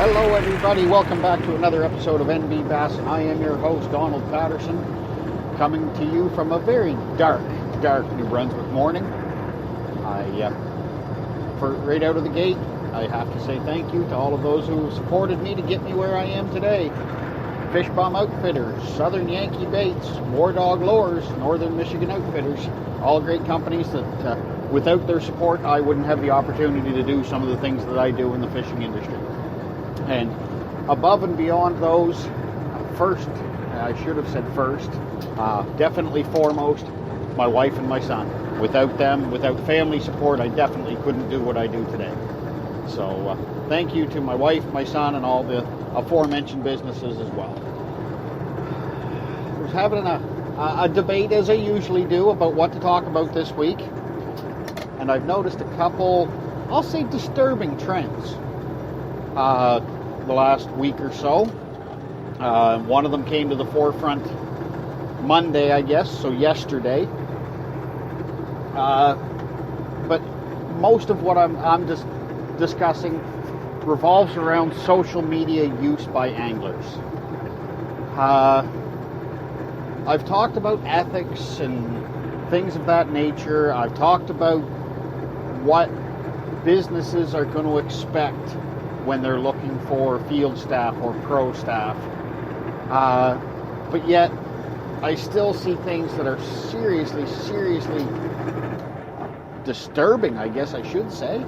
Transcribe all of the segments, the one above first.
Hello everybody, welcome back to another episode of NB Bassin. I am your host, Donald Patterson, coming to you from a very dark New Brunswick morning. Right out of the gate, I have to say thank you to all of those who supported me to get me where I am today. Fish Bum Outfitters, Southern Yankee Baits, War Dog Lures, Northern Michigan Outfitters, all great companies that without their support I wouldn't have the opportunity to do some of the things that I do in the fishing industry. And above and beyond those, definitely foremost, my wife and my son. Without them, without family support, I definitely couldn't do what I do today. So thank you to my wife, my son, and all the aforementioned businesses as well. I was having a debate, as I usually do, about what to talk about this week. And I've noticed a couple, I'll say, disturbing trends the last week or so. One of them came to the forefront Monday, I guess, so yesterday. But most of what I'm just discussing revolves around social media use by anglers. I've talked about ethics and things of that nature. I've talked about what businesses are going to expect when they're looking for field staff or pro staff. But yet, I still see things that are seriously disturbing, I guess I should say.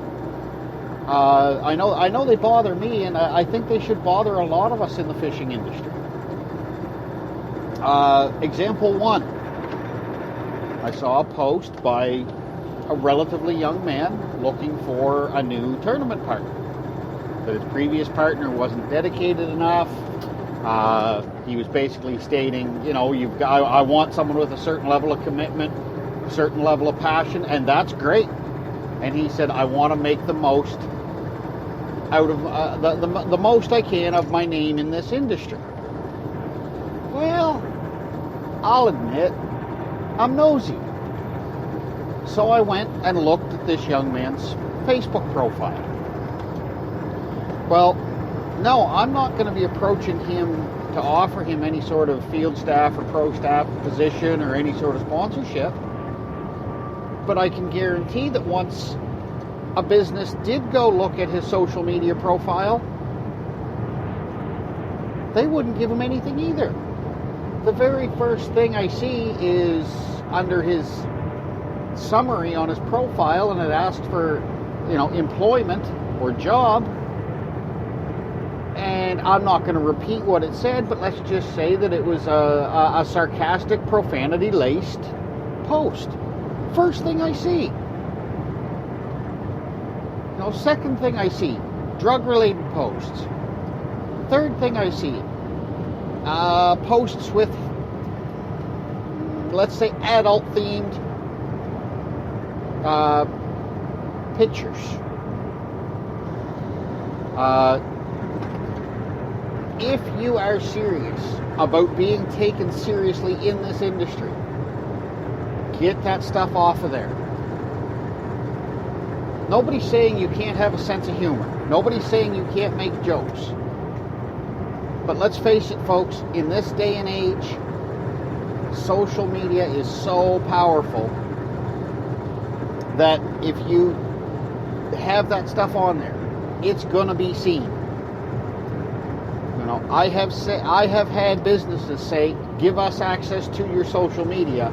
I know they bother me, and I think they should bother a lot of us in the fishing industry. Example one. I saw a post by a relatively young man looking for a new tournament partner. That his previous partner wasn't dedicated enough. He was basically stating, I want someone with a certain level of commitment, a certain level of passion, and that's great. And he said, I want to make the most out of the most I can of my name in this industry. Well, I'll admit, I'm nosy. So I went and looked at this young man's Facebook profile. Well, no, I'm not going to be approaching him to offer him any sort of field staff or pro staff position or any sort of sponsorship. But I can guarantee that once a business did go look at his social media profile, they wouldn't give him anything either. The very first thing I see is under his summary on his profile, and it asked for, employment or job. And I'm not going to repeat what it said, but let's just say that it was a sarcastic, profanity-laced post. First thing I see. Second thing I see, drug-related posts. Third thing I see, posts with, let's say, adult-themed pictures. If you are serious about being taken seriously in this industry, get that stuff off of there. Nobody's saying you can't have a sense of humor. Nobody's saying you can't make jokes. But let's face it, folks, in this day and age, social media is so powerful that if you have that stuff on there, it's going to be seen. I have had businesses say, give us access to your social media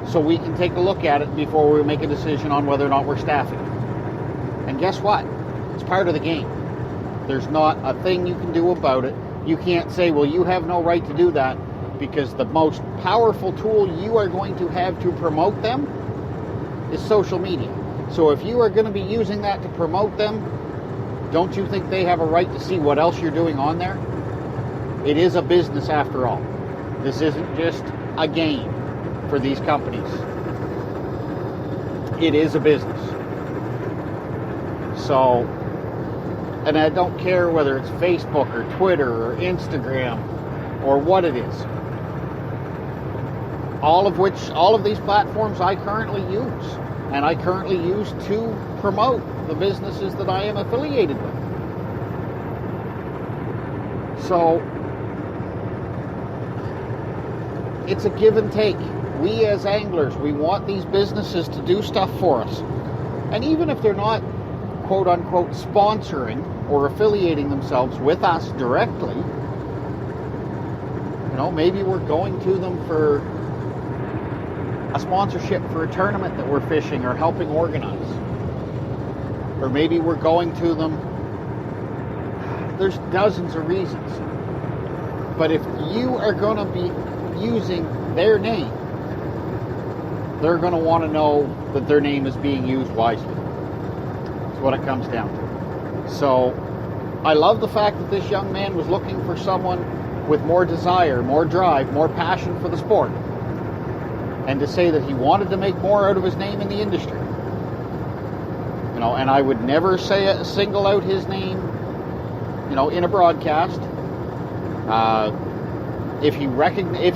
so we can take a look at it before we make a decision on whether or not we're staffing it. And guess what? It's part of the game. There's not a thing you can do about it. You can't say, well, you have no right to do that, because the most powerful tool you are going to have to promote them is social media. So if you are going to be using that to promote them, don't you think they have a right to see what else you're doing on there? It is a business after all. This isn't just a game for these companies. It is a business. So, and I don't care whether it's Facebook or Twitter or Instagram or what it is. All of these platforms I currently use. And I currently use to promote the businesses that I am affiliated with. So it's a give and take. We as anglers, we want these businesses to do stuff for us. And even if they're not, quote unquote, sponsoring or affiliating themselves with us directly, maybe we're going to them for a sponsorship for a tournament that we're fishing or helping organize. Or maybe we're going to them. There's dozens of reasons. But if you are going to be using their name, they're going to want to know that their name is being used wisely. That's what it comes down to. So I love the fact that this young man was looking for someone with more desire, more drive, more passion for the sport. And to say that he wanted to make more out of his name in the industry. And I would never single out his name, in a broadcast. If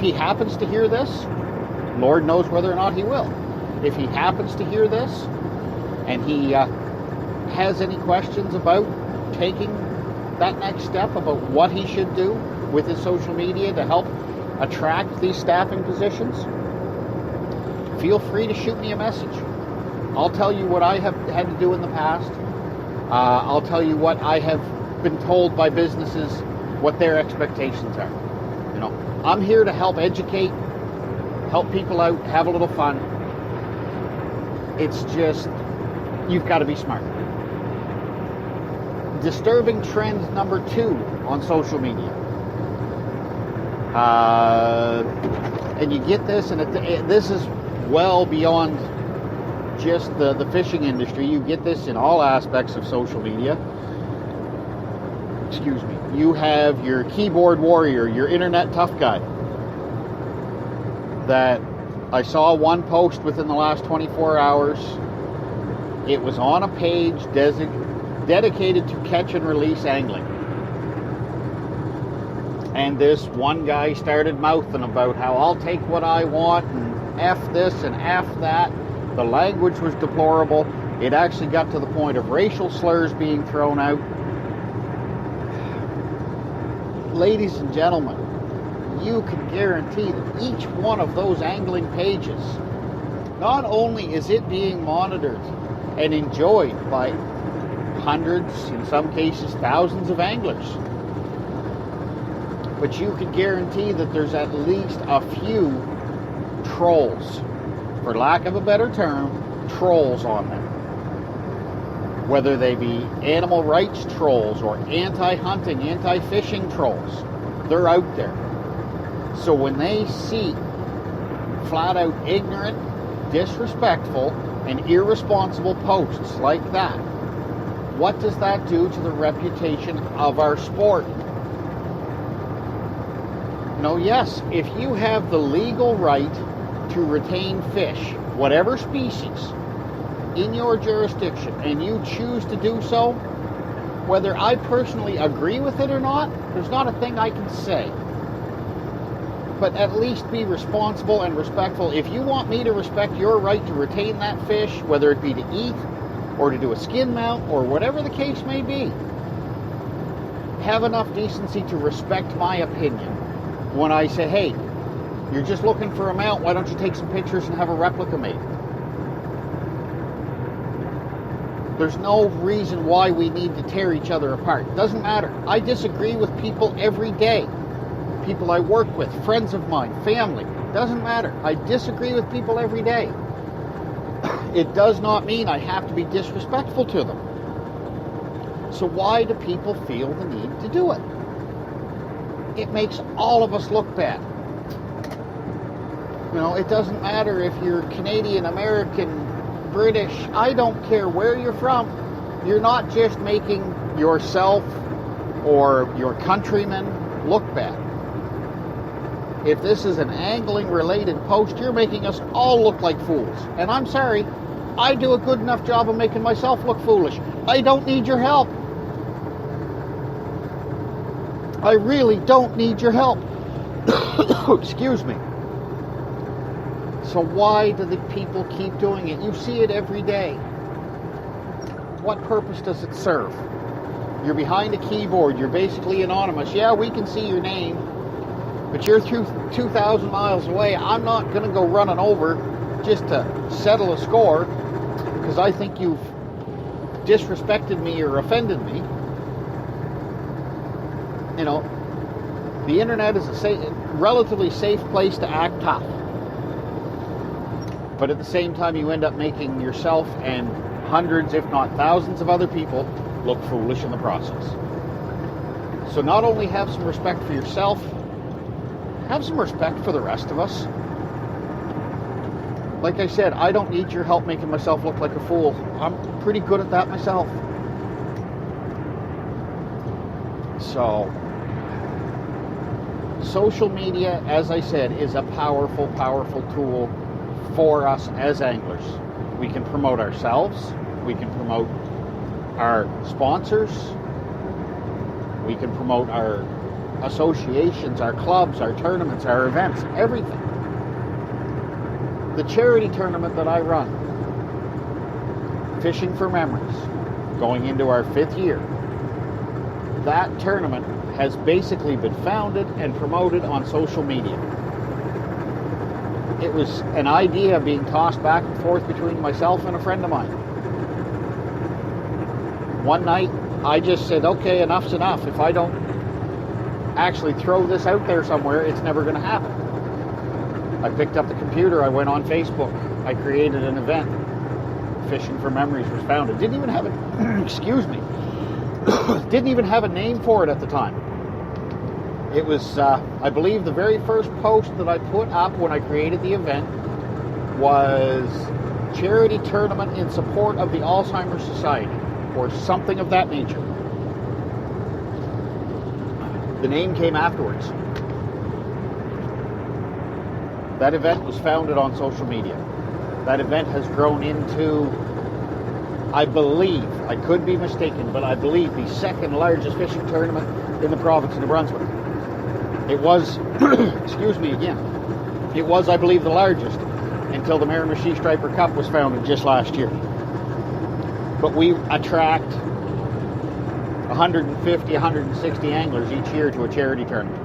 he happens to hear this, Lord knows whether or not he will. If he happens to hear this, and he has any questions about taking that next step, about what he should do with his social media to help attract these staffing positions, feel free to shoot me a message. I'll tell you what I have had to do in the past. I'll tell you what I have been told by businesses, what their expectations are. I'm here to help educate, help people out, have a little fun. It's just, you've got to be smart. Disturbing trend number 2 on social media. And you get this, and this is well beyond just the fishing industry. You get this in all aspects of social media. Excuse me. You have your keyboard warrior, your internet tough guy. That I saw one post within the last 24 hours. It was on a page dedicated to catch and release angling. And this one guy started mouthing about how I'll take what I want and F this and F that. The language was deplorable. It actually got to the point of racial slurs being thrown out. Ladies and gentlemen, you can guarantee that each one of those angling pages, not only is it being monitored and enjoyed by hundreds, in some cases thousands of anglers, but you can guarantee that there's at least a few trolls, for lack of a better term, trolls on there. Whether they be animal rights trolls or anti-hunting, anti-fishing trolls, they're out there. So when they see flat out ignorant, disrespectful, and irresponsible posts like that, what does that do to the reputation of our sport? Yes, if you have the legal right to retain fish, whatever species, in your jurisdiction, and you choose to do so, whether I personally agree with it or not, there's not a thing I can say. But at least be responsible and respectful. If you want me to respect your right to retain that fish, whether it be to eat, or to do a skin mount, or whatever the case may be, have enough decency to respect my opinion. When I say, hey, you're just looking for a mount, why don't you take some pictures and have a replica made? There's no reason why we need to tear each other apart. Doesn't matter. I disagree with people every day. People I work with, friends of mine, family. Doesn't matter. I disagree with people every day. It does not mean I have to be disrespectful to them. So why do people feel the need to do it? It makes all of us look bad. It doesn't matter if you're Canadian, American, British, I don't care where you're from. You're not just making yourself or your countrymen look bad. If this is an angling related post, you're making us all look like fools. And I'm sorry, I do a good enough job of making myself look foolish. I don't need your help. I really don't need your help. Excuse me. So why do the people keep doing it? You see it every day. What purpose does it serve? You're behind a keyboard. You're basically anonymous. Yeah, we can see your name, but you're 2,000 miles away. I'm not going to go running over just to settle a score because I think you've disrespected me or offended me. You know, the internet is a relatively safe place to act tough. But at the same time, you end up making yourself and hundreds, if not thousands of other people look foolish in the process. So not only have some respect for yourself, have some respect for the rest of us. Like I said, I don't need your help making myself look like a fool. I'm pretty good at that myself. So, social media, as I said, is a powerful, powerful tool for us as anglers. We can promote ourselves. We can promote our sponsors. We can promote our associations, our clubs, our tournaments, our events, everything. The charity tournament that I run, Fishing for Memories, going into our 5th year, that tournament has basically been founded and promoted on social media. It was an idea being tossed back and forth between myself and a friend of mine. One night, I just said, okay, enough's enough. If I don't actually throw this out there somewhere, it's never going to happen. I picked up the computer, I went on Facebook, I created an event. Fishing for Memories was founded. Didn't even have it, excuse me, didn't even have a name for it at the time. It was, I believe the very first post that I put up when I created the event was charity tournament in support of the Alzheimer's Society, or something of that nature. The name came afterwards. That event was founded on social media. That event has grown into, I believe, I could be mistaken, but I believe the second largest fishing tournament in the province of New Brunswick. It was, excuse me again, it was, I believe, the largest until the Mariner Sea Striper Cup was founded just last year. But we attract 150, 160 anglers each year to a charity tournament.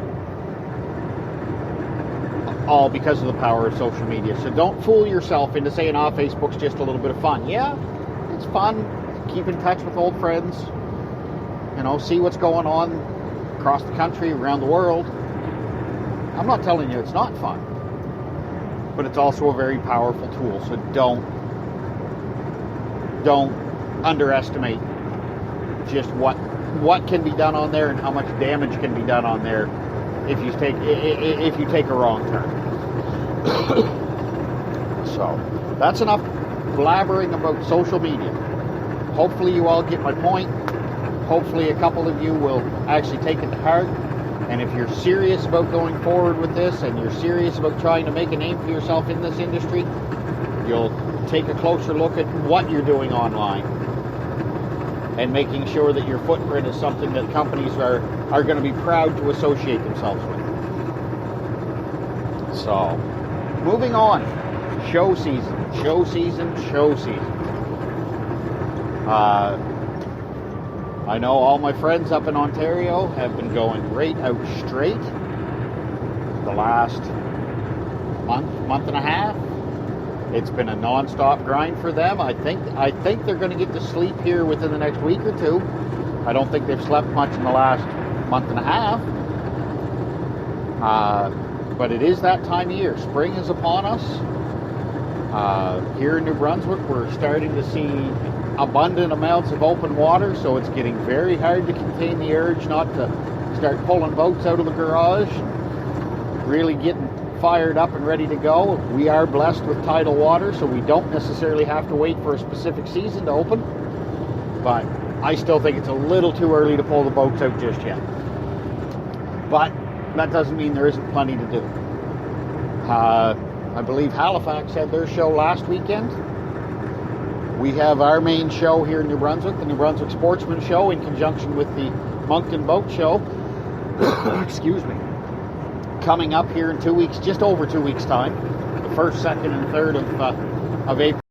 All because of the power of social media. So don't fool yourself into saying, Facebook's just a little bit of fun. Yeah, it's fun. Keep in touch with old friends. You know, see what's going on across the country, around the world. I'm not telling you it's not fun. But it's also a very powerful tool. So don't underestimate just what can be done on there and how much damage can be done on there if you take a wrong turn. So that's enough blabbering about social media. Hopefully you all get my point. Hopefully a couple of you will actually take it to heart. And if you're serious about going forward with this and you're serious about trying to make a name for yourself in this industry, you'll take a closer look at what you're doing online and making sure that your footprint is something that companies are going to be proud to associate themselves with. So, moving on. Show season. I know all my friends up in Ontario have been going right out straight the last month and a half. It's been a non-stop grind for them. I think they're going to get to sleep here within the next week or two. I don't think they've slept much in the last month and a half. But it is that time of year. Spring is upon us. Here in New Brunswick, we're starting to see abundant amounts of open water, so it's getting very hard to contain the urge not to start pulling boats out of the garage, really getting fired up and ready to go. We are blessed with tidal water, so we don't necessarily have to wait for a specific season to open, but I still think it's a little too early to pull the boats out just yet. But that doesn't mean there isn't plenty to do. I believe Halifax had their show last weekend. We have our main show here in New Brunswick, the New Brunswick Sportsman Show, in conjunction with the Moncton Boat Show. Excuse me. Coming up here in 2 weeks, just over 2 weeks' time, the 1st, 2nd, and 3rd of April.